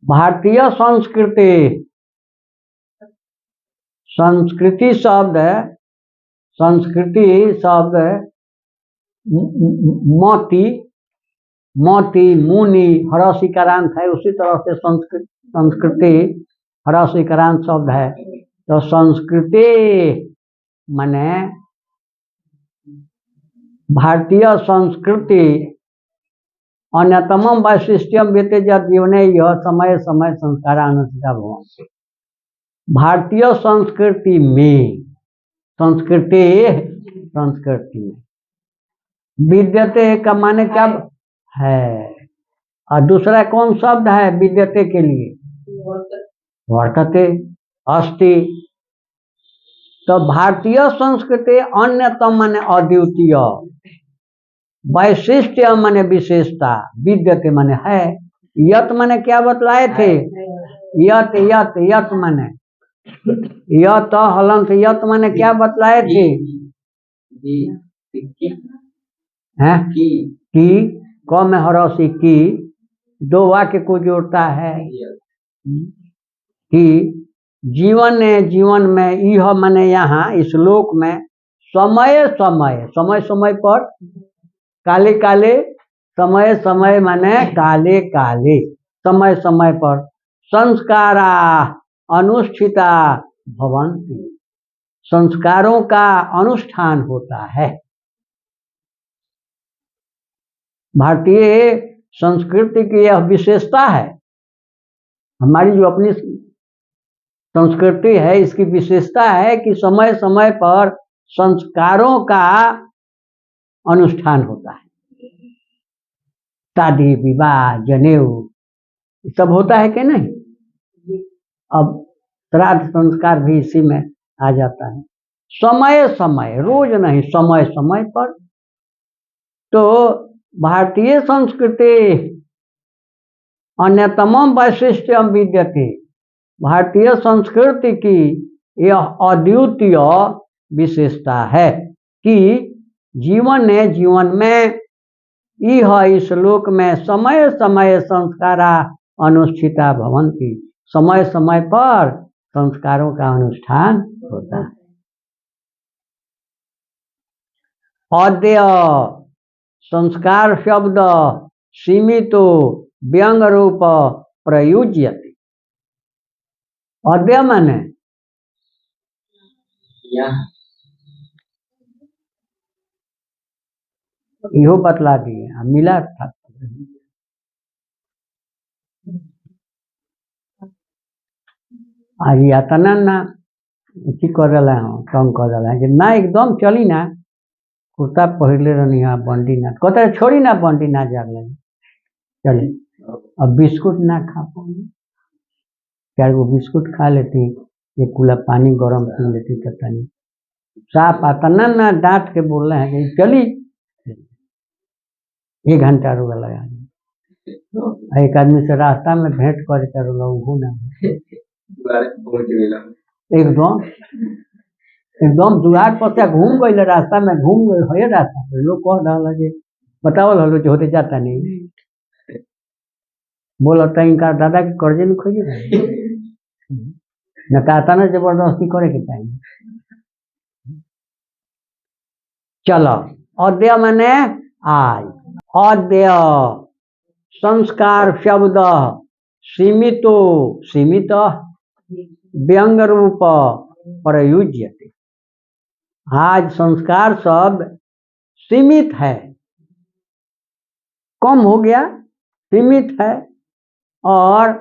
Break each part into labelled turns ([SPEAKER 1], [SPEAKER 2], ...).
[SPEAKER 1] भारतीय संस्कृति, संस्कृति शब्द मोती, मोती मुनि हरसिकारांत है, उसी तरह से संस्कृति हरसिकारांत शब्द है। तो संस्कृति माने भारतीय संस्कृति अन्यतम वैशिष्ट्यम विद्यते जीवने यह समय समय संस्कारानुष्ठिता भवन्ति। भारतीय संस्कृति में विद्यते का माने क्या है, और दूसरा कौन शब्द है विद्यते के लिए, वर्तते अस्ति। तो भारतीय संस्कृति अन्यतम माने अद्वितीय, वैशिष्ट्य माने विशेषता, विद्यते माने है, यत माने क्या बतलाए थे, यत यत यत माने यत हलंत, यत माने क्या बतलाए थे, हैं की क में हरसी की, दो वाक्य को जोड़ता है कि जीवन में यह माने यहाँ इस लोक में समय समय पर काले काले, समय समय माने काले काले, समय समय पर संस्कारा अनुष्ठिता भवन्ति, संस्कारों का अनुष्ठान होता है। भारतीय संस्कृति की यह विशेषता है, हमारी जो अपनी संस्कृति है इसकी विशेषता है कि समय समय पर संस्कारों का अनुष्ठान होता है। शादी विवाह जनेऊ सब होता है कि नहीं, अब श्राद्ध संस्कार भी इसी में आ जाता है। समय समय, रोज नहीं, समय समय पर। तो भारतीय संस्कृति अन्यतम वैशिष्ट्यम विद्यते, भारतीय संस्कृति की यह अद्वितीय विशेषता है कि जीवन में यह इस लोक में समय समय संस्कारा अनुष्ठिता भवन्ति, समय समय पर संस्कारों का अनुष्ठान होता है। अद्य संस्कार शब्द सीमितो व्यंग रूप प्रयुज्यते। अद्य माने इहो बतला दिए, मिला था आज यातना ना की कर रहा है, कम कर रहा है ना, एकदम चली ना कुर्ता पहले रहनी है बंडी ना, कहते छोड़ी ना बंडी ना जा रहे चले। अब बिस्कुट ना खा पाऊंगी, 4 गो बिस्कुट खा लेती, एक कूला पानी गरम पी लेती, पता नहीं साफ आता ना डांट के बोल रहे हैं कि चली 1 घंटा रुका लगा। एक आदमी से रास्ता में भेंट कर ना एकदम दुआर पर से घूम गए, रास्ता में घूम गए है, रास्ता पे लोग कह रहा है बतावल हलो जो होते जाता नहीं, बोलता इनका दादा के कर्जे में खोजे न कहता ना जबरदस्ती करे के चाहिए। चलो अद्य माने आज, अद्य संस्कार शब्द सीमितो सीमित व्यंग रूप प्रयुज्यते, आज संस्कार शब्द सीमित है, कम हो गया, सीमित है और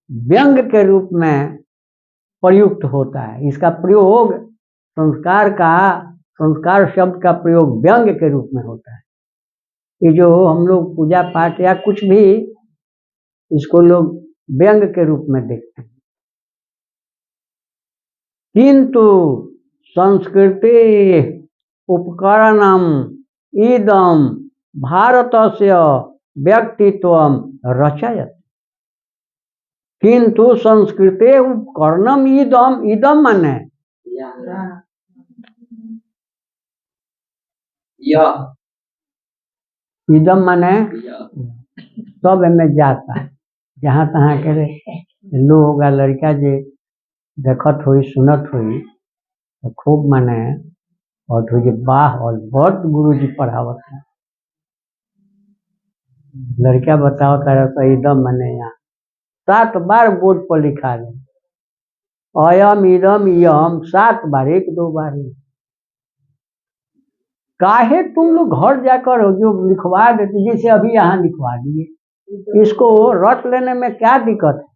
[SPEAKER 1] व्यंग के रूप में प्रयुक्त होता है। इसका प्रयोग संस्कार शब्द का प्रयोग व्यंग के रूप में होता है। ये जो हम लोग पूजा पाठ या कुछ भी, इसको लोग व्यंग के रूप में देखते हैं। किंतु संस्कृति उपकरणम इदम भारतस्य व्यक्तित्वम रचयति, किंतु संस्कृते उपकरणम इदम, इदम माने इदम माने सब में जाता है, जहाँ तहाँ के लोग लड़का जे देखत हुई सुनत हुई तो खूब माने और तुझे बाह और बहुत गुरु जी पढ़ावत है। लड़का बताओ तारा तो एकदम मने यहाँ 7 बार बोर्ड पर लिखा है अयम इदम यम 7 बार 1-2 बार। काहे तुम लोग घर जाकर जो लिखवा देते, जैसे अभी यहाँ लिखवा दिए, इसको रट लेने में क्या दिक्कत है?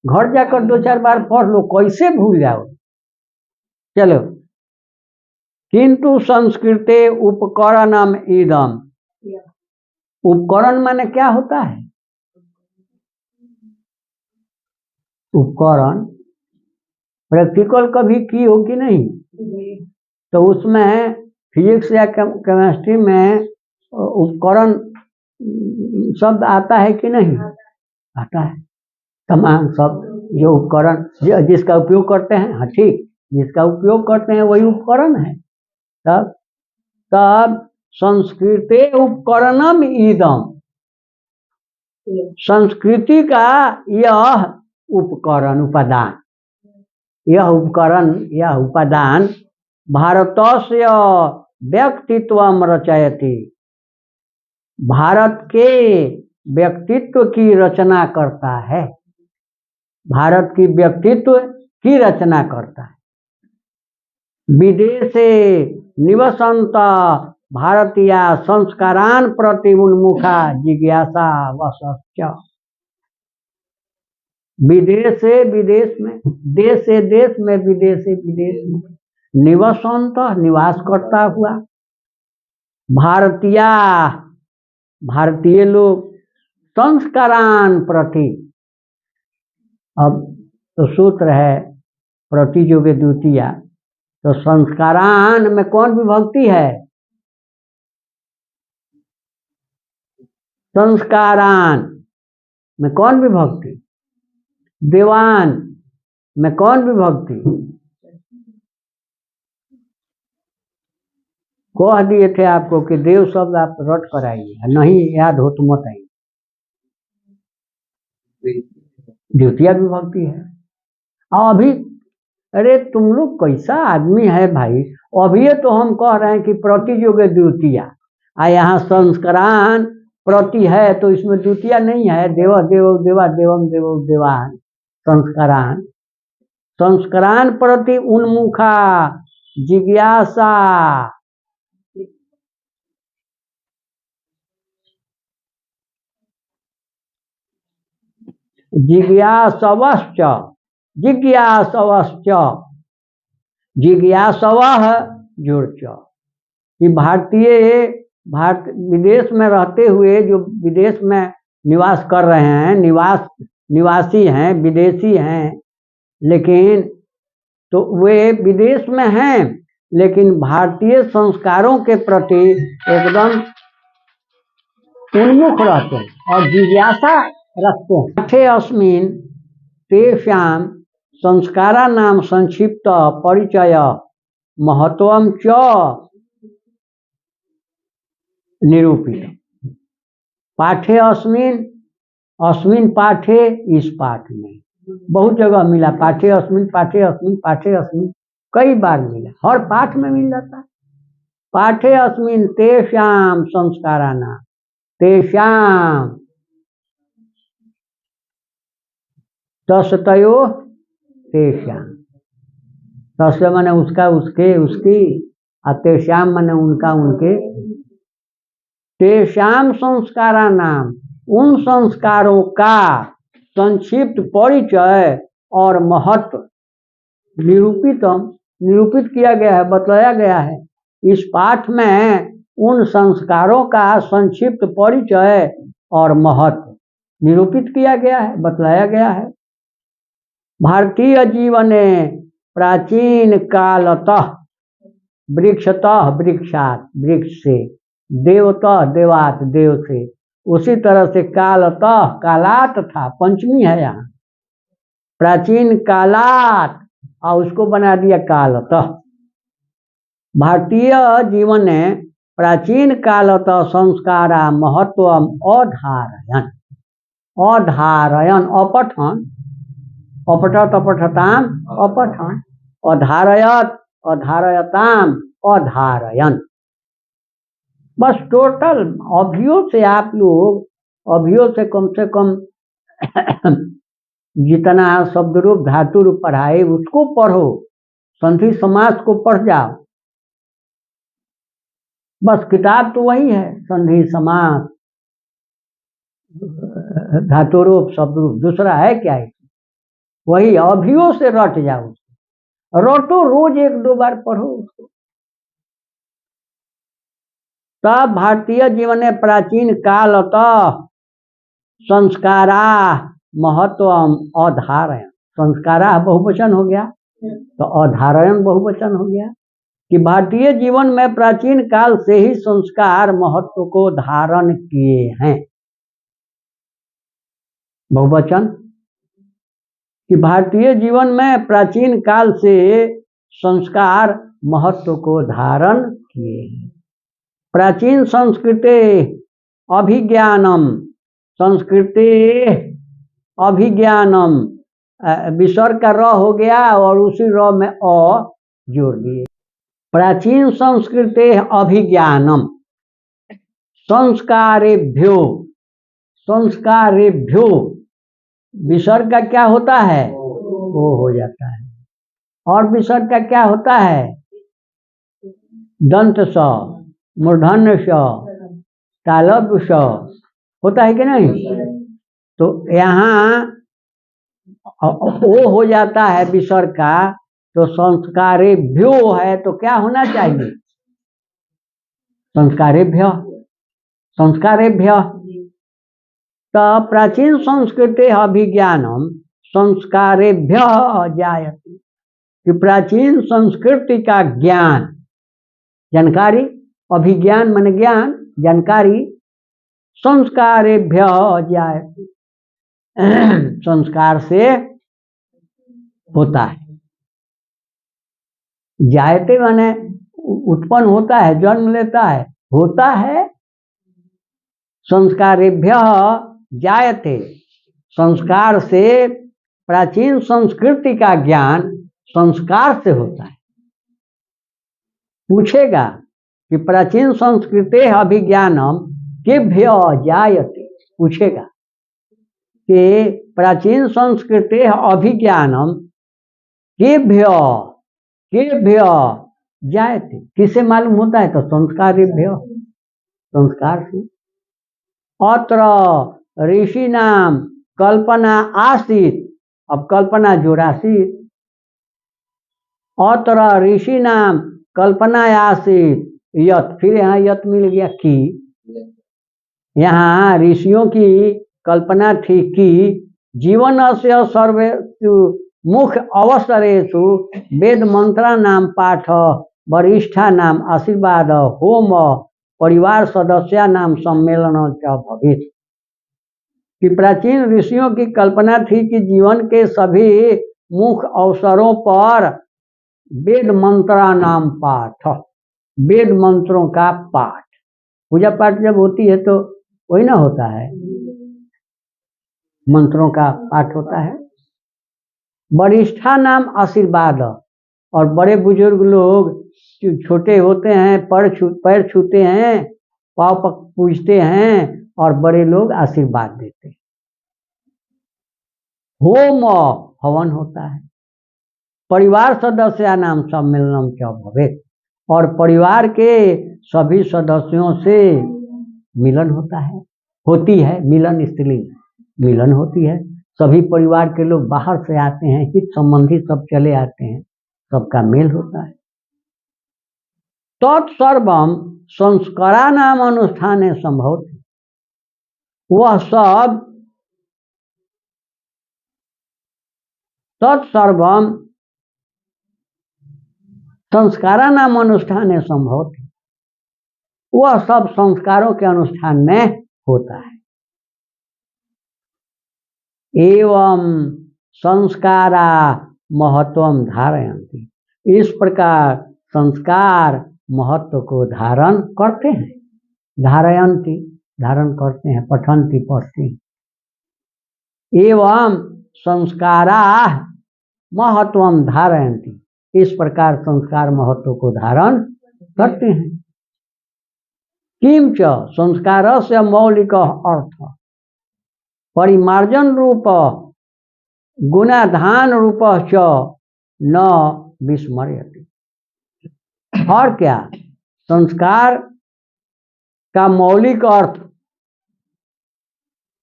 [SPEAKER 1] घर जाकर 2-4 बार पढ़ लो, कैसे भूल जाओ। चलो, किंतु संस्कृते उपकरणम इदम। उपकरण माने क्या होता है? उपकरण प्रैक्टिकल कभी की हो कि नहीं? तो उसमें फिजिक्स या केमिस्ट्री में उपकरण शब्द आता है कि नहीं? आता है। तमाम सब जो उपकरण जिसका उपयोग करते हैं, हाँ ठीक, जिसका उपयोग करते हैं वही उपकरण है। तब संस्कृते उपकरणम इदम, संस्कृति का यह उपकरण उपादान, यह उपकरण यह उपादान भारतस्य व्यक्तित्वम रचयति, भारत के व्यक्तित्व की रचना करता है। भारत की व्यक्तित्व की रचना करता है। विदेशे निवसंत भारतीय संस्कारान प्रति उन्मुखा जिज्ञासा वसश्च। विदेश से विदेश में, देश से देश में, विदेश से विदेश में, निवसंत निवास करता हुआ, भारतीय लोग संस्कारान प्रति, अब तो सूत्र है प्रति जो द्वितीया, तो संस्कारान में कौन विभक्ति है? संस्कारान में कौन विभक्ति? देवान में कौन विभक्ति? कह दिए थे आपको कि देव शब्द आप रट कर आइए, नहीं याद हो तो मत आइए। द्वितीय विभक्ति है। और अभी अरे तुम लोग कैसा आदमी है भाई, अभी तो हम कह रहे हैं कि प्रतियोग द्वितीय, यहाँ संस्कारान प्रति है तो इसमें द्वितीय नहीं है। देव देव देवा देवम देव देवान संस्कारान, संस्कारान प्रति उन्मुखा जिज्ञासा, जिज्ञासवश्च, जिज्ञासवश्च, जिज्ञासवः जुड़च, कि भारत विदेश में रहते हुए जो विदेश में निवास कर रहे हैं, निवासी हैं, विदेशी हैं, लेकिन तो वे विदेश में हैं लेकिन भारतीय संस्कारों के प्रति एकदम उन्मुख रहते हैं और जिज्ञासा रखते हैं। पाठे अस्मिन् तेषां संस्कारा नाम संक्षिप्त परिचय महत्वम च निरूपित। पाठे अस्मिन्, अस्मिन् पाठे, इस पाठ में बहुत जगह मिला, पाठे अस्मिन्, पाठे अस्मिन्, पाठे अस्मिन्, कई बार मिला, हर पाठ में मिल जाता है। पाठे अस्मिन् तेषां संस्कारा नाम, तेषां तस्तयो तेषां, तस्य माने उसका, उसके, उसकी, और तेषां माने उनका, उनके। तेषां संस्कारा नाम, उन संस्कारों का संक्षिप्त परिचय और महत्व निरूपित किया गया है, बतलाया गया है। इस पाठ में उन संस्कारों का संक्षिप्त परिचय और महत्व निरूपित किया गया है, बतलाया गया है। भारतीय जीवने प्राचीन कालतः वृक्षतः वृक्षात, वृक्ष से, देवतः देवात, देव से, उसी तरह से कालतः कालात था, पंचमी है यहाँ, प्राचीन कालात और उसको बना दिया कालतः। भारतीय जीवन ने प्राचीन कालतः संस्कारा महत्वम अधारयन्, अधारयन अपठन, अपठत अपठताम अपठन, अधारयत अधारयताम अधारयन। बस टोटल अभियो से आप लोग अभियो से कम जितना शब्द रूप धातु रूप पढ़ाए उसको पढ़ो, संधि समास को पढ़ जाओ। बस किताब तो वही है, संधि समास धातु रूप शब्द रूप, दूसरा है क्या है? वही अभियो से रट जाओ, रटो, रोज 1-2 बार पढ़ो उसको। तब भारतीय जीवन में प्राचीन कालतः संस्कारा महत्व अधारयन, संस्कारा बहुवचन हो गया तो अधारयन बहुवचन हो गया कि भारतीय जीवन में प्राचीन काल से ही संस्कार महत्व को धारण किए हैं। बहुवचन कि भारतीय जीवन में प्राचीन काल से संस्कार महत्व को धारण किए हैं। प्राचीन संस्कृते अभिज्ञानम, संस्कृते अभिज्ञानम, विसर्ग का र हो गया और उसी र में अ जोड़ दिए। प्राचीन संस्कृते अभिज्ञानम, संस्कारेभ्यो, संस्कारेभ्यो विसर्ग का क्या होता है? वो हो जाता है। और विसर्ग का क्या होता है? दंत स, मूर्धन्य स, तालव्य स होता है कि नहीं? तो यहाँ वो हो जाता है विसर्ग का, तो संस्कारेभ्यो है तो क्या होना चाहिए? संस्कारेभ्य, संस्कारेभ्य। तो प्राचीन संस्कृते अभिज्ञानम संस्कारेभ्य जायते, कि प्राचीन संस्कृति का ज्ञान, जानकारी, अभिज्ञान माने ज्ञान, जानकारी, संस्कारेभ्य जायते, संस्कार से होता है। जायते माने उत्पन्न होता है, जन्म लेता है, होता है। संस्कारेभ्य जायते, संस्कार से, प्राचीन संस्कृति का ज्ञान संस्कार से होता है। पूछेगा कि प्राचीन संस्कृते अभिज्ञानम केभ्य जायते, पूछेगा कि प्राचीन संस्कृते अभिज्ञानम केभ्य, केभ्य जायते, किसे मालूम होता है? तो संस्कारेभ्य, संस्कार से। अत्र ऋषि नाम कल्पना आसीत, अब कल्पना जोड़ासीत, अत्र ऋषि नाम कल्पना आसीत यत, फिर यहाँ यत मिल गया कि, यहाँ ऋषियों की कल्पना थी कि जीवन से सर्वेषु मुख्य अवसरेषु वेद मंत्रा नाम पाठ, वरिष्ठा नाम आशीर्वाद, होम, परिवार सदस्य नाम सम्मेलन च भविष्य। कि प्राचीन ऋषियों की कल्पना थी कि जीवन के सभी मुख्य अवसरों पर वेद मंत्रा नाम पाठ, वेद मंत्रों का पाठ, पूजा पाठ जब होती है तो वही ना होता है, मंत्रों का पाठ होता है। वरिष्ठा नाम आशीर्वाद, और बड़े बुजुर्ग लोग छोटे होते हैं, पैर छूते हैं, पाँव पूजते हैं और बड़े लोग आशीर्वाद देते हैं। होम, हवन होता है। परिवार सदस्य नाम सम्मेलनम च भवेत्, और परिवार के सभी सदस्यों से मिलन होता है, होती है, मिलन स्त्रीलिंग, मिलन होती है। सभी परिवार के लोग बाहर से आते हैं, हित संबंधी सब चले आते हैं, सबका मेल होता है। तत्सर्वम संस्कारा नाम अनुष्ठान संभव, वह सब, तत्सर्वम संस्कारा नाम अनुष्ठान संभव, वह सब संस्कारों के अनुष्ठान में होता है। एवं संस्कारा महत्वम धारयन्ति, इस प्रकार संस्कार महत्व को धारण करते हैं। धारयन्ति धारण करते हैं, पठन्ति पढ़ते हैं। एवं संस्कारा महत्वम धारयन्ति, इस प्रकार संस्कार महत्व को धारण करते हैं। किंच संस्कारस्य मौलिक अर्थ परिमार्जन रूप गुणाधान रूप च न विस्मर्यते। और क्या, संस्कार का मौलिक अर्थ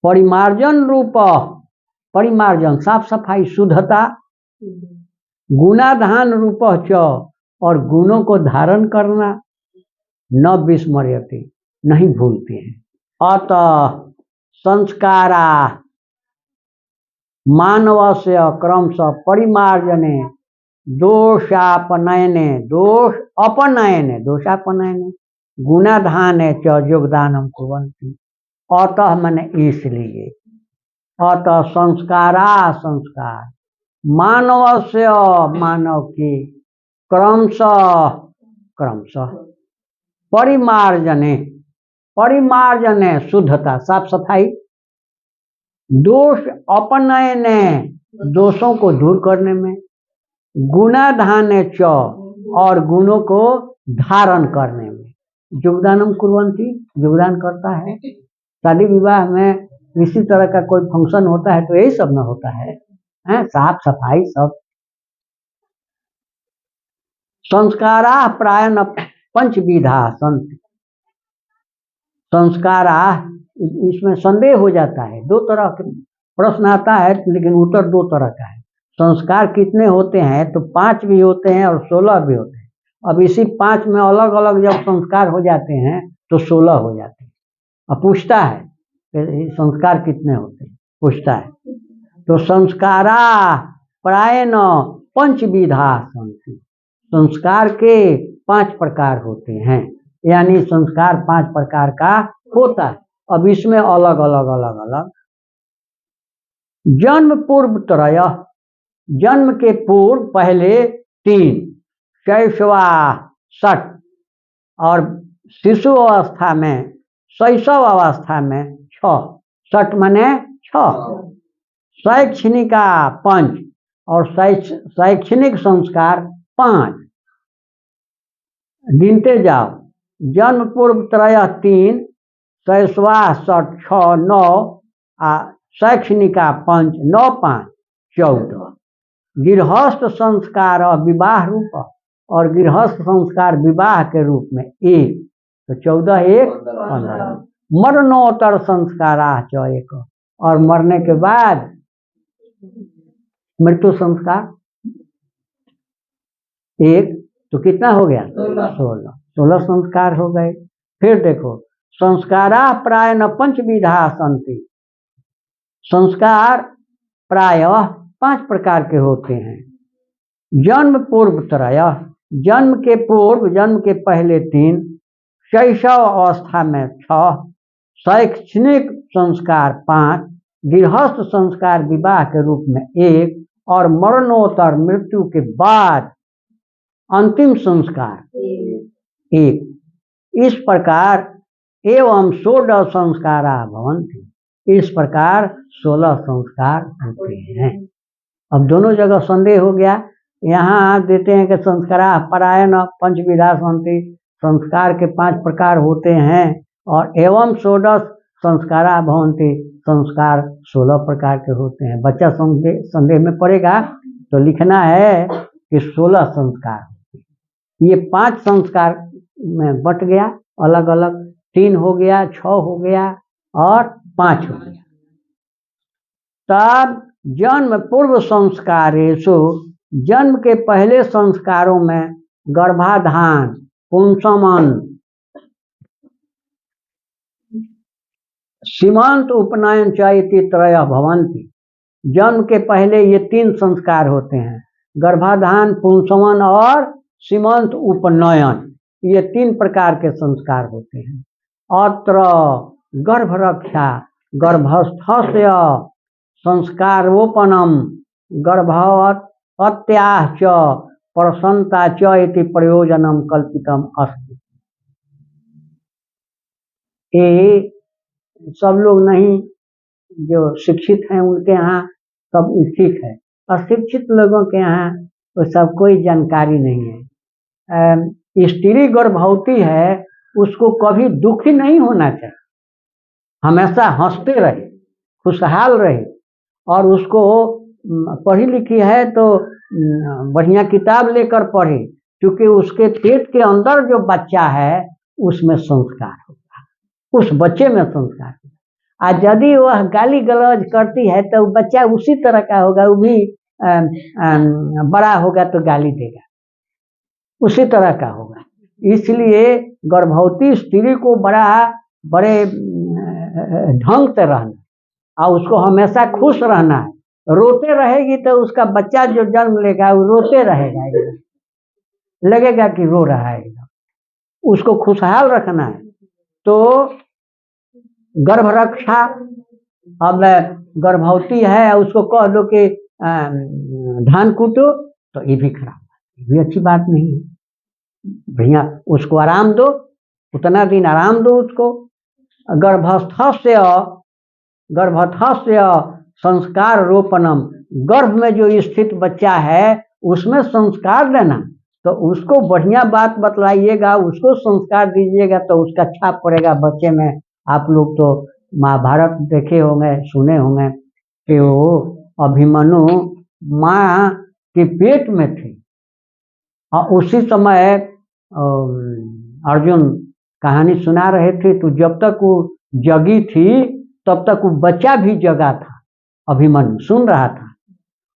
[SPEAKER 1] परिमार्जन रूप, परिमार्जन साफ सफाई शुद्धता, गुणाधान रूप च और गुणों को धारण करना, न विस्मर्यते नहीं भूलते हैं। अतः संस्कारा मानवस्य क्रमशः परिमार्जने दोषापनयने गुणाधाने च योगदानम कुर्वन्ति। अतः मैंने इसलिए, अतः संस्कारा संस्कार मानवस्य मानव के क्रमशः परिमार्जने शुद्धता साफ सफाई, दोष अपनयने दोषों को दूर करने में, गुणाधाने च और गुणों को धारण करने में योगदानम कुर्वन्ति योगदान करता है। शादी विवाह में इसी तरह का कोई फंक्शन होता है तो यही सब न होता है, साफ सफाई सब। संस्कारा प्रायः पंचविधा सन्ति। संस्कारा, इसमें संदेह हो जाता है, दो तरह के प्रश्न आता है लेकिन उत्तर दो तरह का है। संस्कार कितने होते हैं तो 5 भी होते हैं और 16 भी होते हैं। अब इसी 5 में अलग अलग जब संस्कार हो जाते हैं तो 16 हो जाते हैं। अब पूछता है संस्कार कितने होते हैं, पूछता है तो संस्कारा प्रायः पंचविधा सन्ति। संस्कार के 5 प्रकार होते हैं, यानी संस्कार 5 प्रकार का होता है। अब इसमें अलग अलग जन्म पूर्व त्रय, जन्म के पूर्व पहले 3, शैशवा 6 और शिशु अवस्था में, शैशव अवस्था में 6, 6 माने 6, शैक्षणिका 5 और शैक्षणिक संस्कार 5। गिनते जाओ, जन्म पूर्व त्रय 3, शैशवा 6, 9, शैक्षणिका 5, 9, 5, 14। गृहस्थ संस्कार विवाह रूप और गृहस्थ संस्कार विवाह के रूप में 1, तो 14 1 15। मरणोत्तर संस्कारा 1 और मरने के बाद मृत्यु संस्कार 1, तो कितना हो गया 16 संस्कार हो गए। फिर देखो संस्कारा प्रायः पंचविधा सन्ति। संस्कार प्रायः 5 प्रकार के होते हैं। जन्म पूर्व त्रय, जन्म के पूर्व, जन्म के पहले 3, शैशव अवस्था में 6, शैक्षणिक संस्कार 5, गृहस्थ संस्कार विवाह के रूप में 1 और मरणोत्तर मृत्यु के बाद अंतिम संस्कार 1। इस प्रकार एवं 16 संस्कारा भवन्ति। इस प्रकार 16 संस्कार होते हैं। अब दोनों जगह संदेह हो गया। यहाँ देते हैं कि संस्कारा प्रायः पंचविधा सन्ति, संस्कार के 5 प्रकार होते हैं, और एवं 16 संस्कारा भवन्ति, संस्कार 16 प्रकार के होते हैं। बच्चा संदेह में पड़ेगा तो लिखना है कि 16 संस्कार होते हैं। ये 5 संस्कार में बट गया, अलग अलग 3 हो गया, 6 हो गया और 5 हो गया। तब जन्म पूर्व संस्कारेषु, जन्म के पहले संस्कारों में गर्भाधान, पुंसवन, सीमंत, उपनयन च इति त्रयः भवन्ति। जन्म के पहले ये 3 संस्कार होते हैं, गर्भाधान, पुंसवन और सीमंत उपनयन, ये 3 प्रकार के संस्कार होते हैं। अत्र गर्भरक्षा, गर्भस्थस्य संस्कारोपनम, गर्भवत्याः च प्रसन्नता च इति प्रयोजनम कल्पितम अस्ति। ये सब लोग नहीं जो शिक्षित हैं उनके यहाँ सब ठीक है, अशिक्षित लोगों के यहाँ तो सब कोई जानकारी नहीं है। स्त्री गर्भवती है, उसको कभी दुखी नहीं होना चाहिए, हमेशा हंसते रहे, खुशहाल रहे, और उसको पढ़ी लिखी है तो बढ़िया किताब लेकर पढ़े, क्योंकि उसके पेट के अंदर जो बच्चा है उसमें संस्कार होगा, उस बच्चे में संस्कार होगा। और यदि वह गाली गलौज करती है तो बच्चा उसी तरह का होगा, वो भी बड़ा होगा तो गाली देगा, उसी तरह का होगा। इसलिए गर्भवती स्त्री को बड़े ढंग से रहना और उसको हमेशा खुश रहना है। रोते रहेगी तो उसका बच्चा जो जन्म लेगा वो रोते रहेगा, लगेगा कि रो रहा है, उसको खुशहाल रखना है। तो गर्भ रक्षा, अब गर्भवती है उसको कह दो कि धान कूटो तो ये भी खराब है, ये भी अच्छी बात नहीं है। भैया उसको आराम दो, उतना दिन आराम दो उसको। गर्भस्थस्य संस्कार रोपणम, गर्भ में जो स्थित बच्चा है उसमें संस्कार देना, तो उसको बढ़िया बात बतलाइएगा, उसको संस्कार दीजिएगा तो उसका छाप पड़ेगा बच्चे में। आप लोग तो महाभारत देखे होंगे, सुने होंगे कि वो अभिमन्यु माँ के पेट में थे और उसी समय अर्जुन कहानी सुना रहे थे, तो जब तक वो जगी थी तब तक वो बच्चा भी जगा था, अभिमन्यु सुन रहा था।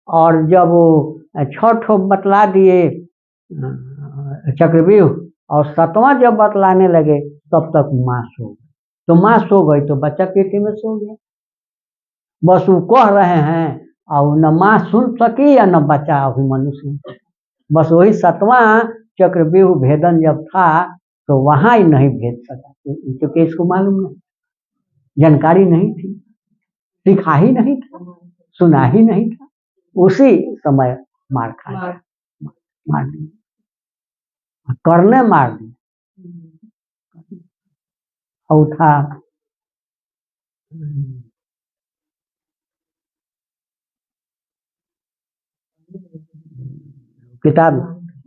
[SPEAKER 1] और जब वो छठ बतला दिए चक्रव्यूह और 7वां जब बतलाने लगे तब तक माँ सो गई, तो माँ सो गई तो बच्चा पेट में सो गया। बस वो कह रहे हैं और न माँ सुन सकी या न बच्चा अभिमन्यु सुन सकी। बस वही 7वां चक्रव्यूह भेदन जब था तो वहां ही नहीं भेद सका, क्योंकि इसको मालूम नहीं, जानकारी नहीं थी, सीखा ही नहीं था, सुना ही नहीं था। उसी समय मार खा गया, मार दिया, करने मार दिया। और था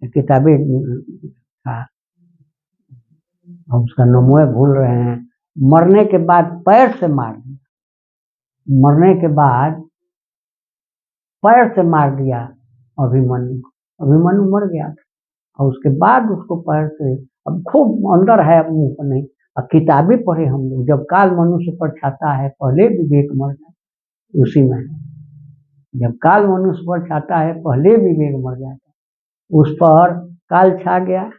[SPEAKER 1] किताबें था, हम उसका नाम भूल रहे हैं। मरने के बाद पैर से मार दिया, मरने के बाद पैर से मार दिया अभिमन्यु को, अभिमन्यु मर गया था और उसके बाद उसको पैर से, अब खूब अंदर है, मुंह पर नहीं। अब किताबें पढ़े हम लोग, जब काल मनुष्य पर छाता है पहले विवेक मर जाता, उसी में जब काल मनुष्य पर छाता है पहले विवेक मर जाता, उस पर काल छा गया।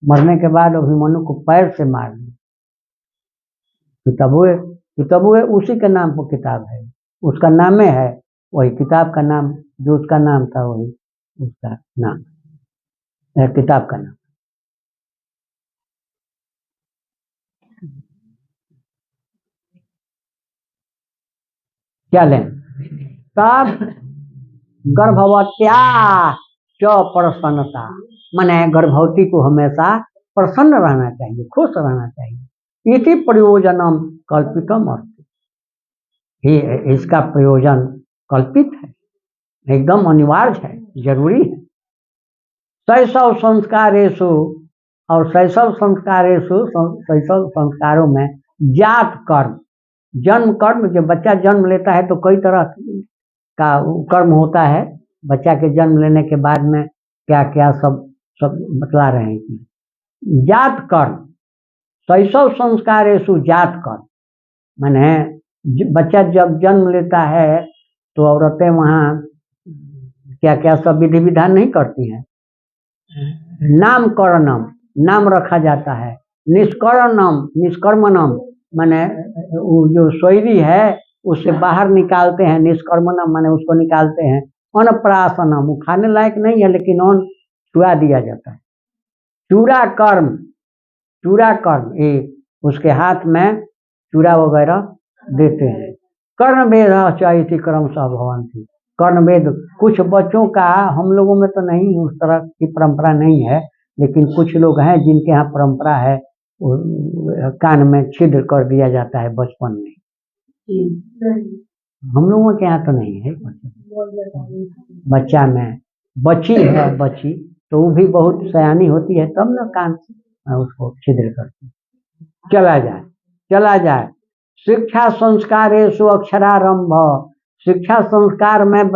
[SPEAKER 1] मरने के बाद अभिमन्यु को पैर से मार दिया। किताबुए उसी के नाम पर किताब है, उसका नामे है, वही किताब का नाम जो उसका नाम था वही उसका नाम है, किताब का नाम। क्या लें? तब गर्भवत्या च प्रसन्नता, माने गर्भवती को हमेशा प्रसन्न रहना चाहिए, खुश रहना चाहिए। इसी प्रयोजनम कल्पितम अस्ति, ही इसका प्रयोजन कल्पित है, एकदम अनिवार्य है, जरूरी है। शैशव संस्कारेषु, और शैशव संस्कारेषु, शैशव संस्कारों में जात कर्म, जन्म कर्म, जब बच्चा जन्म लेता है तो कई तरह का कर्म होता है, बच्चा के जन्म लेने के बाद में क्या क्या सब बतला रहे हैं। जात कर्म, शैशव संस्कारेषु जात कर्म, माने बच्चा जब जन्म लेता है तो औरतें वहाँ क्या क्या सब विधि विधान नहीं करती हैं। नामकरणम, नाम रखा जाता है। निष्कर्मणम, माने वो जो शोयरी है उससे बाहर निकालते हैं, निष्कर्मणम माने उसको निकालते हैं। अनप्राशनम, वो खाने लायक नहीं है लेकिन अन्न छुआ दिया जाता है। चूड़ा कर्म, चूड़ा कर्म, ये उसके हाथ में चूड़ा वगैरह देते हैं। कर्ण भेद चाहिए क्रम सह भवंती, कर्ण भेद कुछ बच्चों का, हम लोगों में तो नहीं उस तरह की परंपरा नहीं है, लेकिन कुछ लोग हैं जिनके यहाँ परंपरा है, कान में छिद्र कर दिया जाता है बचपन में, हम लोगों के यहाँ तो नहीं है। बच्चा में बच्ची है, बच्ची तो वो भी बहुत सयानी होती है, तब ना कान से उसको छिद्र करती। चला जाए चला जाए। शिक्षा संस्कार अक्षरारंभ। शिक्षा संस्कार में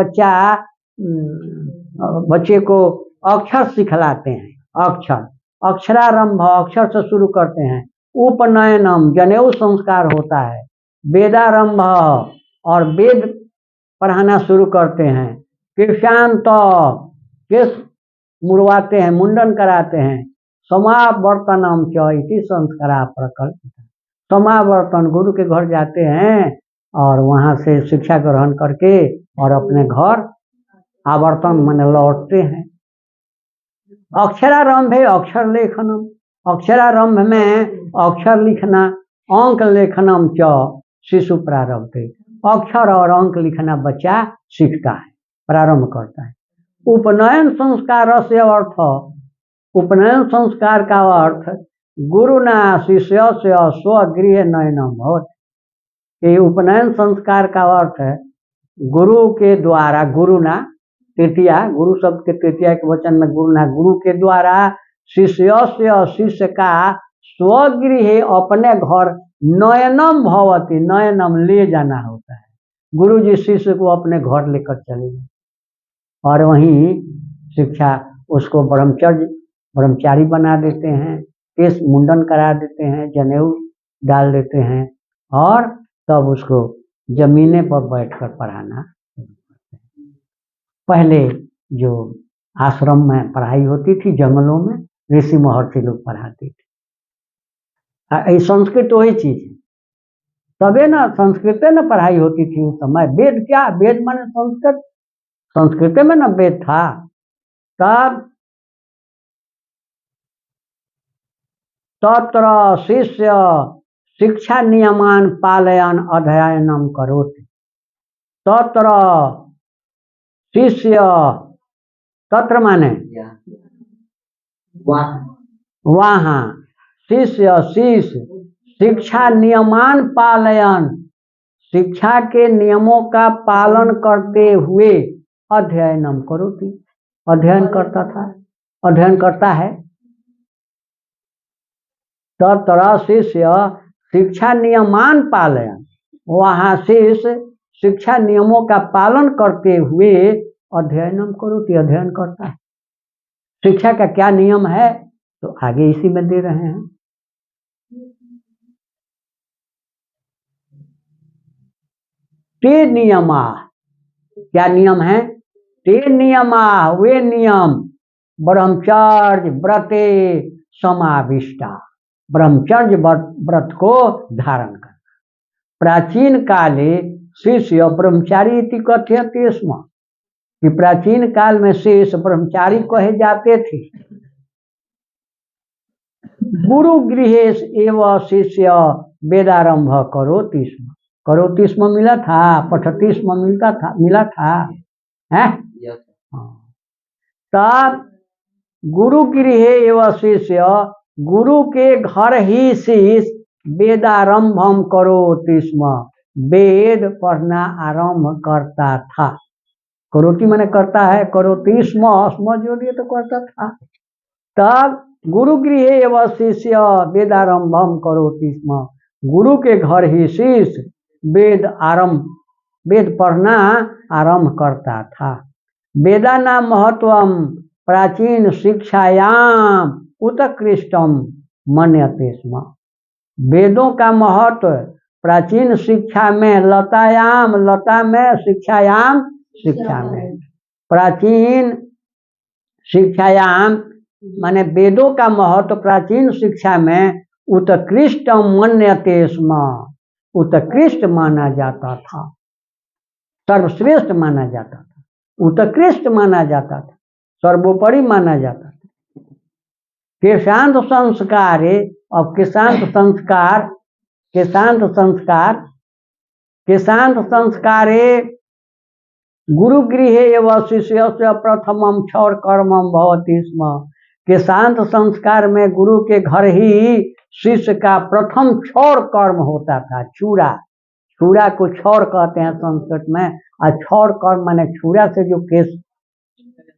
[SPEAKER 1] बच्चे को अक्षर सिखलाते हैं। अक्षरारंभ, अक्षर से शुरू करते हैं। उपनयनम, जनेऊ संस्कार होता है। वेदारंभ, और वेद पढ़ाना शुरू करते हैं। कृष्णांत, केस मुड़वाते हैं, मुंडन कराते हैं। समावर्तनम च इति संस्कारा प्रकल्पित। समावर्तन, गुरु के घर जाते हैं और वहां से शिक्षा ग्रहण करके और अपने घर आवर्तन मन लौटते हैं। अक्षरारंभ है अक्षर लेखनम। अक्षरारंभ में अक्षर लिखना। अंक लेखनम च शिशु प्रारब्ध। अक्षर और अंक लिखना बच्चा सीखता है, प्रारंभ करता है। उपनयन संस्कार से अर्थ, उपनयन संस्कार का अर्थ गुरुना शिष्य से स्वगृह नयनम भवति। ये उपनयन संस्कार का अर्थ है गुरु के द्वारा, गुरुना तृतीया, गुरु शब्द के तृतीया के वचन में गुरुना, गुरु के द्वारा शिष्य से, शिष्य का स्वगृह अपने घर नयनम भवति, नयनम ले जाना होता है। गुरु जी शिष्य को अपने घर लेकर चले गए और वहीं शिक्षा उसको ब्रह्मचारी बना देते हैं, केस मुंडन करा देते हैं, जनेऊ डाल देते हैं और तब उसको जमीने पर बैठकर पढ़ाना। पहले जो आश्रम में पढ़ाई होती थी, जंगलों में ऋषि महर्षि लोग पढ़ाते थे। संस्कृत वही चीज है, तबे ना संस्कृत में पढ़ाई होती थी उस समय। वेद क्या, वेद माने संस्कृत, संस्कृत में ना वेद था। तब तत्र शिष्य शिक्षा नियमान पालयन अध्ययनम करोति। तत्र शिष्य, तत्र माने वहाँ, शिष्य शिष्य शिक्षा नियमान पालयन, शिक्षा के नियमों का पालन करते हुए अध्ययनम करोति, अध्ययन करता था, अध्ययन करता है। तत्र शिष्य शिक्षा नियमान पालयन, वहाँ शिष्य शिक्षा नियमों का पालन करते हुए अध्ययनम करोति, अध्ययन करता है। शिक्षा का क्या नियम है तो आगे इसी में दे रहे हैं। ते नियमा, क्या नियम है? ते नियमा, वे नियम ब्रह्मचर्य व्रते समाविष्टा, ब्रह्मचर्य व्रत को धारण करना। प्राचीन काले शिष्य ब्रह्मचारी इति कथ्यते स्म, कि प्राचीन काल में शिष्य ब्रह्मचारी कहे जाते थे। गुरु गृहेश एवं शिष्य वेदारंभ करोति स्म, करोति स्म मिला था, पठति स्म मिला था है। तब गुरु गृह एवं शिष्य, गुरु के घर ही शिष्य वेदारंभम करोति स्म, वेद पढ़ना आरंभ करता था। करोति माने करता है, करोति स्म जोड़िए तो करता था। तब गुरु गृह एवं शिष्य वेदारंभम करोति स्म, गुरु के घर ही शिष्य वेद पढ़ना आरंभ करता था। वेदाना महत्वम प्राचीन शिक्षायाम उत्कृष्टम मन्यते स्म, वेदों का महत्व प्राचीन शिक्षा में, लतायाम, लता में, शिक्षायाम, शिक्षा में, प्राचीन शिक्षायाम माने वेदों का महत्व प्राचीन शिक्षा में उत्कृष्ट मन्यते स्म, उत्कृष्ट माना जाता था, सर्वश्रेष्ठ माना जाता था, उत्कृष्ट माना जाता था, सर्वोपरि माना जाता था। केशांत संस्कारे, अब केशांत संस्कारे गुरु गृहे एवं शिष्य से प्रथमम क्षौर कर्मम भवति स्म, केशांत संस्कार में गुरु के घर ही शिष्य का प्रथम क्षौर कर्म होता था। चूड़ा छुरा को छौर कहते हैं संस्कृत में, और छौर कर माने छुरा से जो केस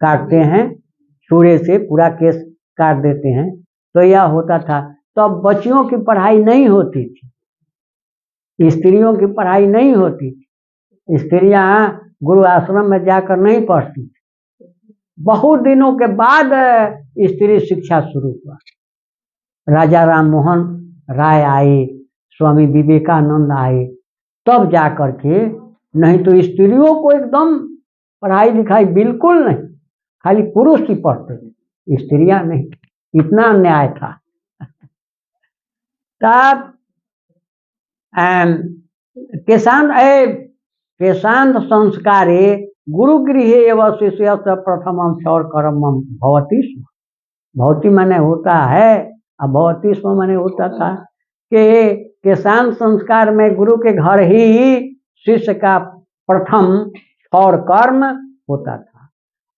[SPEAKER 1] काटते हैं, छुरे से पूरा केस काट देते हैं, तो यह होता था। तब तो बच्चियों की पढ़ाई नहीं होती थी, स्त्रियों की पढ़ाई नहीं होती थी, स्त्रियां गुरु आश्रम में जाकर नहीं पढ़ती थी। बहुत दिनों के बाद स्त्री शिक्षा शुरू हुआ। राजा राम मोहन राय आए, स्वामी विवेकानंद आए, तब जाकर के, नहीं तो स्त्रियों को एकदम पढ़ाई लिखाई बिल्कुल नहीं, खाली पुरुष ही पढ़ते थे, स्त्रियां नहीं। इतना अन्याय था। तब केशांत संस्कारे गुरुगृहे एवं शिष्य प्रथम क्षौर कर्म भवती स्म। भवती माने होता है, और भवती स्म माने होता था कि केशांत संस्कार में गुरु के घर ही शिष्य का प्रथम क्षौर कर्म होता था।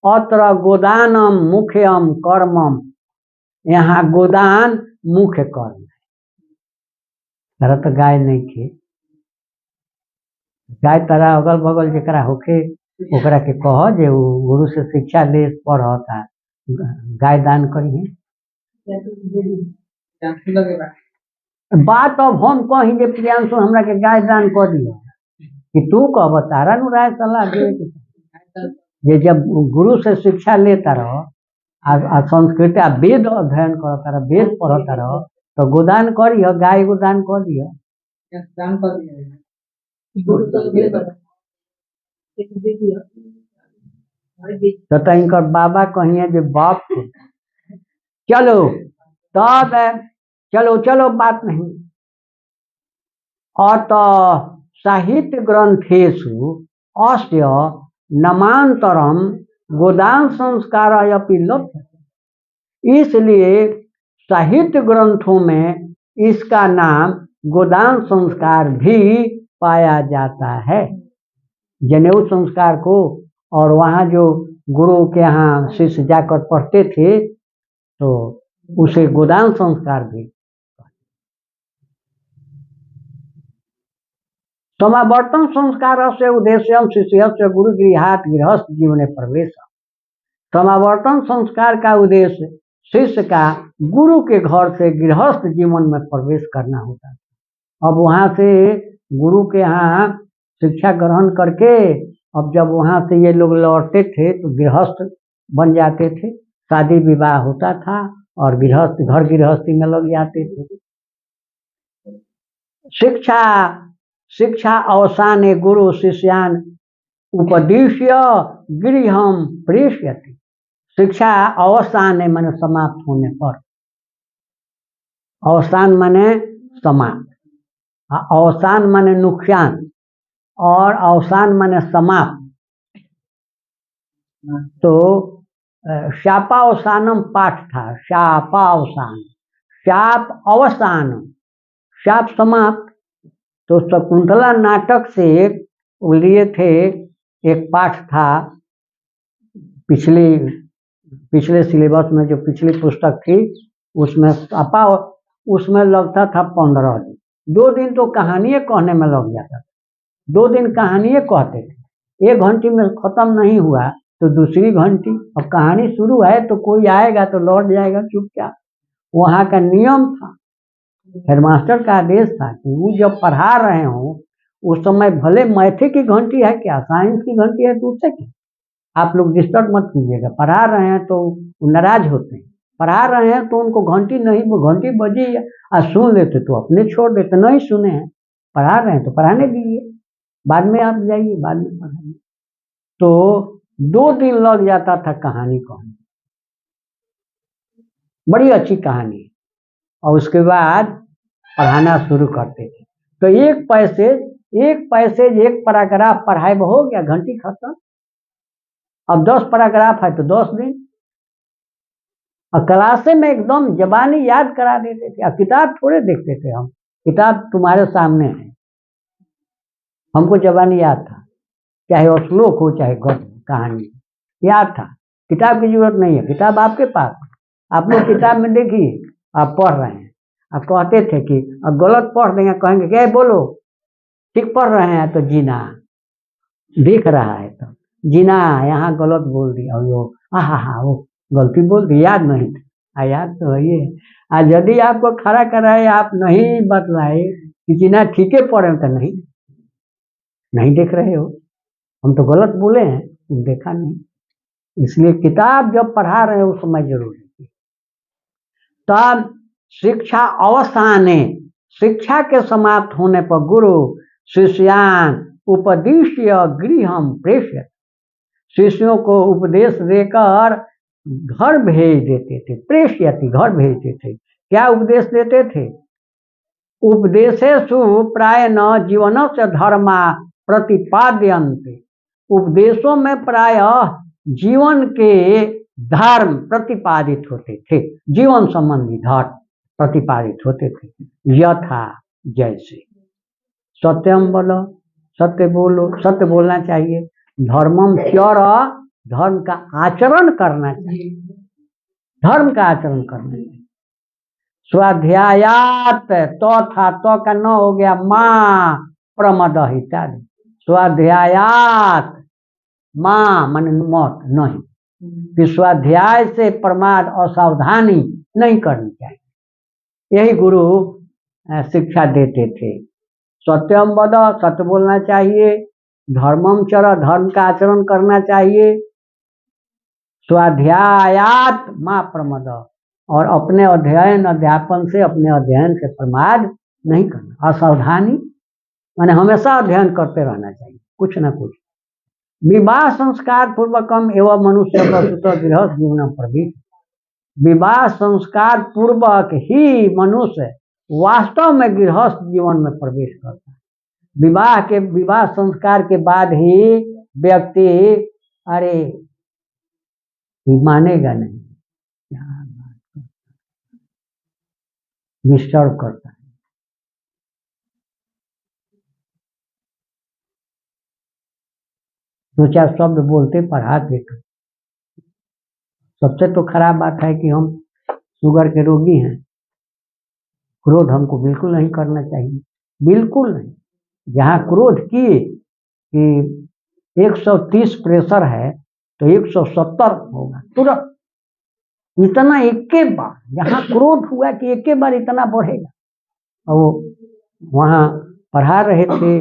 [SPEAKER 1] अत्र गोदानम मुख्यम कर्मम, यहाँ गोदान मुख्य कर्म है। तरह तो गाय नहीं थे, गाय तरह अगल बगल जरा होके ओकरा के कह जे गुरु से शिक्षा ले पढ़ता, गाय दान करिए। बात अब हम कहीं जे प्रियांशु हमरा के गाय दान कर दिया कि तू कह तारा नु राय सलाह दे जे जब गुरु से शिक्षा लेता रहो आ संस्कृत आ वेद अध्ययन करता रहो, वेद पढ़ता रहो, तो गोदान करियो, गाय गोदान कर दियो। तो इनकर बाबा कहिए जे बाप चलो तब चलो चलो बात नहीं। और तो साहित्य ग्रंथेषु अस्य नामांतरम गोदान संस्कार अपि लभ्यते। इसलिए साहित्य ग्रंथों में इसका नाम गोदान संस्कार भी पाया जाता है। जनेऊ संस्कार को, और वहाँ जो गुरु के यहाँ शिष्य जाकर पढ़ते थे तो उसे गोदान संस्कार भी। समावर्तन संस्कार से उद्देश्य शिष्य से गुरु गृहात गृहस्थ जीवन प्रवेश। समावर्तन संस्कार का उद्देश्य शिष्य का गुरु के घर से गृहस्थ जीवन में प्रवेश करना होता है। अब वहाँ से गुरु के यहाँ शिक्षा ग्रहण करके, अब जब वहाँ से ये लोग लौटते थे तो गृहस्थ बन जाते थे, शादी विवाह होता था और गृहस्थ घर गृहस्थी में लग जाते थे। शिक्षा अवसाने गुरु शिष्यान उपदेश्य गृहम प्रेषयति। शिक्षा अवसान माने समाप्त होने पर, अवसान माने समाप्त, अवसान माने नुकसान, और अवसान माने समाप्त। तो शापावसानम पाठ था, शापावसान, शाप अवसान, शाप समाप्त। तो शकुंतला नाटक से लिए थे, एक पाठ था पिछले सिलेबस में, जो पिछली पुस्तक थी उसमें लगता था 15 दिन। 2 दिन तो कहानी कहने में लग जाता था, 2 दिन कहानी कहते थे। 1 घंटी में खत्म नहीं हुआ तो दूसरी घंटी, अब कहानी शुरू है तो कोई आएगा तो लौट जाएगा चुपचाप। वहाँ का नियम था, हेडमास्टर का आदेश था कि वो जब पढ़ा रहे हो उस समय भले मैथिक की घंटी है क्या, साइंस की घंटी है, तो उससे क्या आप लोग डिस्टर्ब मत कीजिएगा। पढ़ा रहे हैं तो नाराज होते हैं, पढ़ा रहे हैं तो उनको घंटी नहीं, घंटी बजी और सुन लेते तो अपने छोड़ देते, नहीं सुने हैं, पढ़ा रहे हैं तो पढ़ाने दीजिए, बाद में आप जाइए, बाद में पढ़ाइए। तो 2 दिन लग जाता था कहानी कहने, बड़ी अच्छी कहानी। और उसके बाद पढ़ाना शुरू करते थे तो एक पैसेज एक पैराग्राफ पढ़ाए हो गया, घंटी खत्म। अब 10 पैराग्राफ है तो 10 दिन। और क्लास में एकदम जबानी याद करा देते थे। और किताब थोड़े देखते थे हम, किताब तुम्हारे सामने है, हमको जबानी याद था, चाहे वो श्लोक हो चाहे गद्य कहानी याद था। किताब की जरूरत नहीं है, किताब आपके पास, आप लोग किताब में देखिए, आप पढ़ रहे हैं, आप कहते थे कि अब गलत पढ़ देंगे, कहेंगे क्या बोलो, ठीक पढ़ रहे हैं तो जीना, देख रहा है तो जीना, यहाँ गलत बोल दिया वो, हाँ वो गलती बोल दी, याद नहीं था, याद तो है ये। आज यदि आपको खड़ा कराए, आप नहीं बतलाए कि जीना ठीक है पढ़े तो नहीं देख रहे हो, हम तो गलत बोले हैं, तुम देखा नहीं। इसलिए किताब जब पढ़ा रहे हो उस समय जरूर देखिए। तब शिक्षा अवसाने, शिक्षा के समाप्त होने पर गुरु शिष्यान उपदेश्य गृहम प्रेष्य, शिष्यों को उपदेश देकर घर भेज देते थे। प्रेष्यति, घर भेजते थे। क्या उपदेश देते थे? उपदेशेषु प्राय न जीवन से धर्मा प्रतिपाद्यन्ते, उपदेशों में प्राय जीवन के धर्म प्रतिपादित होते थे, जीवन संबंधी धर्म प्रतिपादित होते थे। यथा, जैसे सत्यम बोलो, सत्य बोलो, सत्य बोलना चाहिए। धर्मम चर, धर्म का आचरण करना चाहिए, धर्म का आचरण करना चाहिए। स्वाध्यायात, तो था तो का न हो गया माँ प्रमद इत्यादि। स्वाध्यायात माँ मन मौत नहीं, कि स्वाध्याय से प्रमाद असावधानी नहीं करनी चाहिए, यही गुरु शिक्षा देते थे। सत्यम वद, सत्य बोलना चाहिए। धर्मम चर, धर्म का आचरण करना चाहिए। स्वाध्यायात माँ प्रमद, और अपने अध्ययन अध्यापन से, अपने अध्ययन से प्रमाद नहीं करना। असावधानी माने हमेशा अध्ययन करते रहना चाहिए, कुछ न कुछ। विवाह संस्कार पूर्वकम एवं मनुष्य वस्तुतः गृहस्थ जीवन प्रवृत्त, विवाह संस्कार पूर्वक ही मनुष्य वास्तव में गृहस्थ जीवन में प्रवेश करता है। विवाह संस्कार के बाद ही व्यक्ति, अरे मानेगा नहीं, क्या बात, डिस्टर्ब करता है। दो चार शब्द बोलते पढ़ाते। सबसे तो खराब बात है कि हम शुगर के रोगी हैं। क्रोध हमको बिल्कुल नहीं करना चाहिए, बिल्कुल नहीं। जहाँ क्रोध किए कि 130 प्रेशर है तो 170 होगा तुरंत, इतना एक बार। जहाँ क्रोध हुआ कि एक बार इतना बढ़ेगा। और वहाँ पढ़ा रहे थे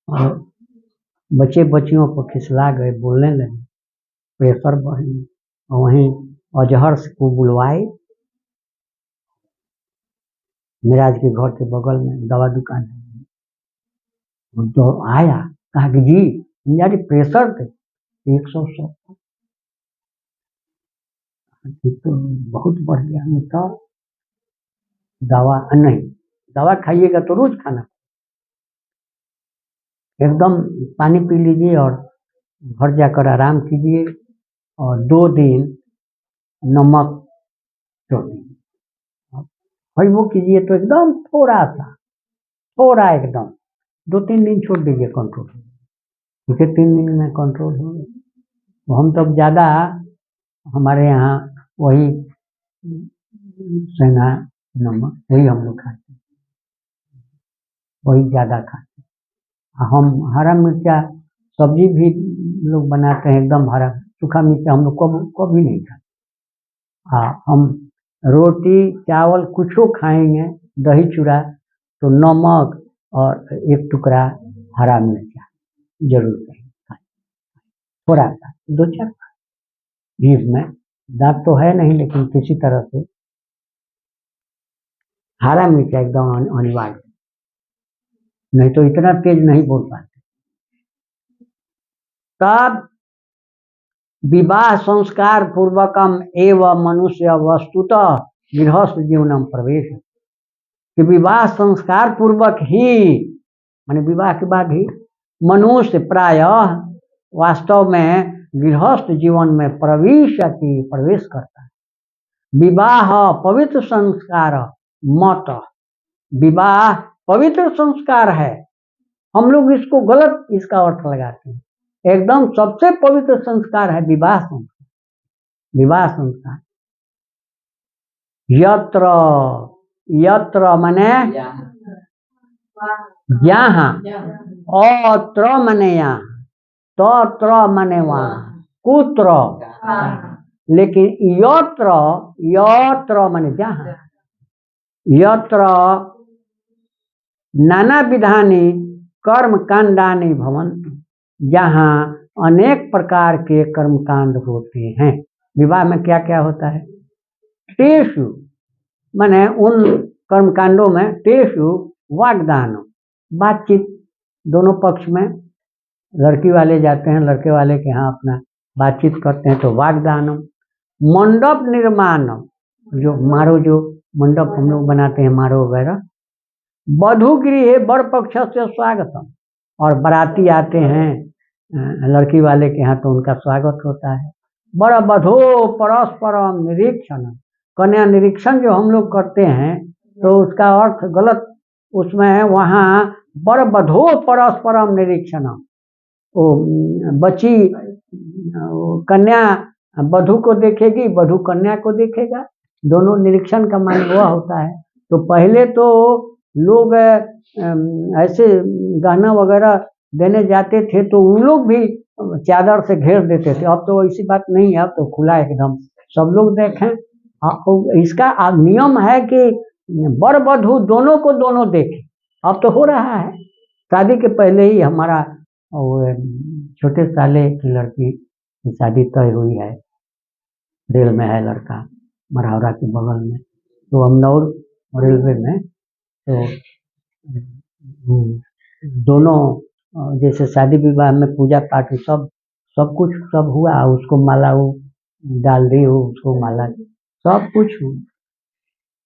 [SPEAKER 1] और बच्चे बच्चियों को खिसला गए, बोलने लगे, प्रेशर बढ़ गया। और वहीं अजहर को बुलवाए, मिराज के घर के बगल में दवा दुकान है, तो आया, कहा कि जी मेरी प्रेशर थे 170, तो बहुत बढ़ गया। मैं तो दवा नहीं, दवा खाइएगा तो रोज खाना, एकदम पानी पी लीजिए और घर जाकर आराम कीजिए, और 2 दिन नमक छोड़ दीजिए। भाई वो कीजिए तो एकदम थोड़ा एकदम 2-3 दिन छोड़ दीजिए, कंट्रोल, क्योंकि 3 दिन में कंट्रोल हो गया। तो हम तब ज़्यादा, हमारे यहाँ वही सेना नमक वही हम लोग खाते हैं, वही ज़्यादा खाते हैं। हम हरा मिर्चा सब्जी भी लोग बनाते हैं, एकदम हरा सूखा मिर्चा हम लोग कभी नहीं खाते। हाँ, हम रोटी चावल कुछ खाएंगे, दही चूड़ा, तो नमक और 1 टुकड़ा हरा मिर्चा जरूर खाएं, थोड़ा सा 2-4 जीभ में, दांत तो है नहीं लेकिन किसी तरह से हरा मिर्चा एकदम अनिवार्य, नहीं तो इतना तेज नहीं बोल पाते। तब विवाह संस्कार पूर्वकम एवं मनुष्य वस्तुतः गृहस्थ जीवनम प्रवेश, कि विवाह संस्कार पूर्वक ही, माने विवाह के बाद ही मनुष्य प्रायः वास्तव में गृहस्थ जीवन में प्रवेश करता है। विवाह पवित्र संस्कार मत, विवाह पवित्र संस्कार है। हम लोग इसको गलत इसका अर्थ लगाते हैं। एकदम सबसे पवित्र संस्कार है विवाह संस्कार। विवाह संस्कार यत्र, यत्र माने जहाँ, अत्र मने यहाँ, तत्र मने वहाँ, कुत्र, लेकिन यत्र, यत्र मने जहाँ, यत्र नाना विधानी कर्म कांडानि भवन्ति, जहाँ अनेक प्रकार के कर्मकांड होते हैं। विवाह में क्या क्या होता है? तेषु माने उन कर्मकांडों में, तेषु वाग्दान, बातचीत, दोनों पक्ष में, लड़की वाले जाते हैं लड़के वाले के यहाँ अपना बातचीत करते हैं तो वाग्दानम। मंडप निर्माण, जो मारो, जो मंडप हम लोग बनाते हैं मारो वगैरह। वधु गृह वर पक्ष से स्वागतम, और बाराती आते हैं लड़की वाले के यहाँ तो उनका स्वागत होता है। वर वधो परस्परम निरीक्षण, कन्या निरीक्षण जो हम लोग करते हैं तो उसका अर्थ गलत उसमें है। वहाँ वर वधो परस्परम निरीक्षण, वो बच्ची कन्या वधु को देखेगी, वधु कन्या को देखेगा, दोनों निरीक्षण का मान वह होता है। तो पहले तो लोग ऐसे गहना वगैरह देने जाते थे तो उन लोग भी चादर से घेर देते थे। अब तो ऐसी बात नहीं है, अब तो खुला एकदम सब लोग देखें। इसका नियम है कि वर वधु दोनों को दोनों देखें। अब तो हो रहा है, शादी के पहले ही हमारा छोटे साले की लड़की की शादी तय हुई है, रेल में है लड़का, मरहौरा के बगल में, तो अमनौर रेलवे में। तो दोनों जैसे शादी विवाह में पूजा पाठ सब कुछ सब हुआ, उसको माला वो डाल दी, उसको माला सब कुछ हुआ।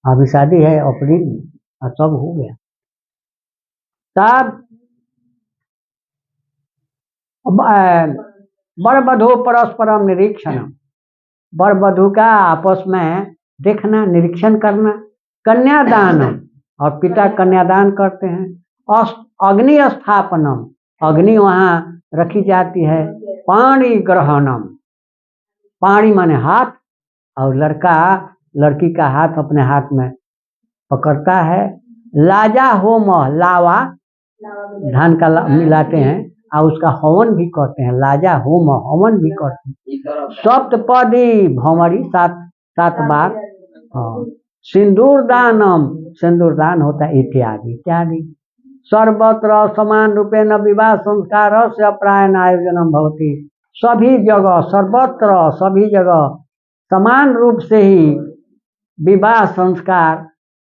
[SPEAKER 1] अभी शादी है अप्रैल में और सब हो गया। तब वर वधु परस्परम निरीक्षण, वर वधु का आपस में देखना, निरीक्षण करना। कन्यादान, और पिता कन्यादान करते हैं। अग्नि स्थापनम, अग्नि वहाँ रखी जाती है। पाणी ग्रहणम, पाणी माने हाथ, और लड़का लड़की का हाथ अपने हाथ में पकड़ता है। लाजा होम, लावा धान का मिलाते हैं और उसका हवन भी करते हैं, लाजा होम हवन भी करते हैं। सप्तपदी भंवरी, सात बार। सिंदूर दानम, सिंदूर दान होता है, इत्यादि इत्यादि। सर्वत्र समान रूपेण विवाह संस्कार से प्रायण आयोजनम भवति, सभी जगह, सर्वत्र सभी जगह समान रूप से ही विवाह संस्कार,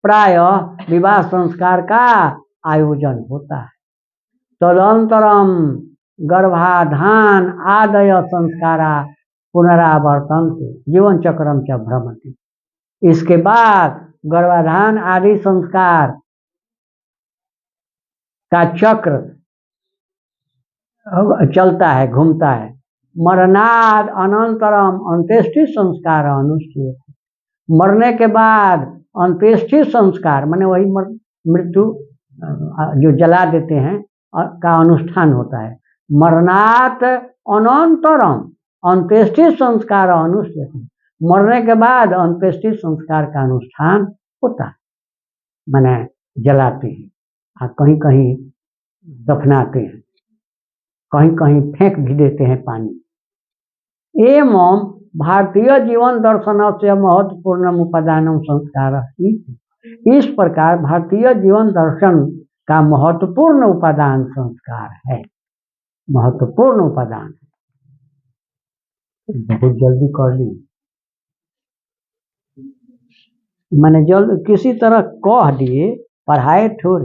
[SPEAKER 1] प्राय विवाह संस्कार का आयोजन होता है। तदंतरम गर्भाधान आदय संस्कारा पुनरावर्तन जीवन चक्रम च भ्रमति, इसके बाद गर्भाधान आदि संस्कार का चक्र चलता है, घूमता है। मरणाद अनंतरम अंत्येष्टि संस्कार अनुष्ठित, मरने के बाद अंत्येष्टि संस्कार माने वही मृत्यु जो जला देते हैं का अनुष्ठान होता है। मरणात अनंतरम अंत्येष्टि संस्कार अनुष्ठित, मरने के बाद अंत्येष्टि संस्कार का अनुष्ठान होता है, माने जलाते हैं, कहीं कहीं दफनाते हैं, कहीं कहीं फेंक भी देते हैं पानी। एवं भारतीय जीवन दर्शन से महत्वपूर्ण उपादान संस्कार, इस प्रकार भारतीय जीवन दर्शन का महत्वपूर्ण उपादान संस्कार है, महत्वपूर्ण उपादान। बहुत जल्दी कर ली, मैंने जल्द किसी तरह कह दिए, पढ़ाए थोड़ी।